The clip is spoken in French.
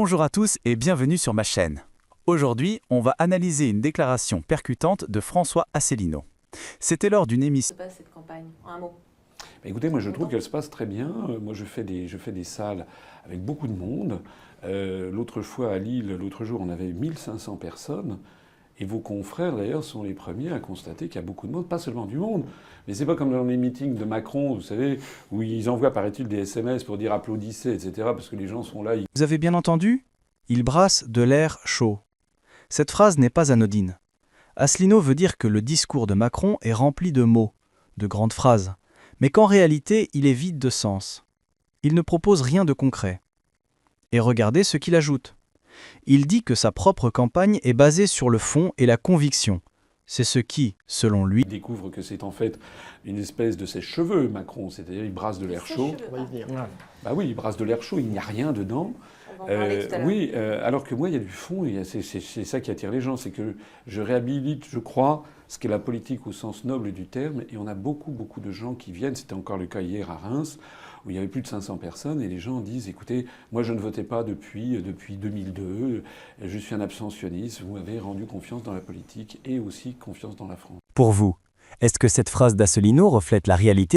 Bonjour à tous et bienvenue sur ma chaîne. Aujourd'hui, on va analyser une déclaration percutante de François Asselineau. C'était lors d'une émission. Se passe cette campagne en un mot? Écoutez, moi je trouve qu'elle se passe très bien. Moi je fais des salles avec beaucoup de monde. L'autre fois à Lille, l'autre jour, on avait 1500 personnes. Et vos confrères d'ailleurs sont les premiers à constater qu'il y a beaucoup de monde, pas seulement du monde. Mais c'est pas comme dans les meetings de Macron, vous savez, où ils envoient, paraît-il, des SMS pour dire applaudissez, etc. Parce que les gens sont là. Vous avez bien entendu? Il brasse de l'air chaud. Cette phrase n'est pas anodine. Asselineau veut dire que le discours de Macron est rempli de mots, de grandes phrases, mais qu'en réalité, il est vide de sens. Il ne propose rien de concret. Et regardez ce qu'il ajoute. Il dit que sa propre campagne est basée sur le fond et la conviction. C'est ce qui, selon lui, Il découvre que c'est en fait une espèce de sèche-cheveux, Macron, c'est-à-dire il brasse de l'air chaud. Sèche-cheveux. On va y venir. Bah oui, il brasse de l'air chaud, il n'y a rien dedans. On va en parler tout à l'heure. Oui, alors que moi, il y a du fond, et c'est ça qui attire les gens, c'est que je réhabilite, je crois, ce qu'est la politique au sens noble du terme, et on a beaucoup de gens qui viennent, c'était encore le cas hier à Reims, où il y avait plus de 500 personnes, et les gens disent, écoutez, moi je ne votais pas depuis 2002, je suis un abstentionniste, vous m'avez rendu confiance dans la politique, et aussi confiance dans la France. Pour vous, est-ce que cette phrase d'Asselineau reflète la réalité ?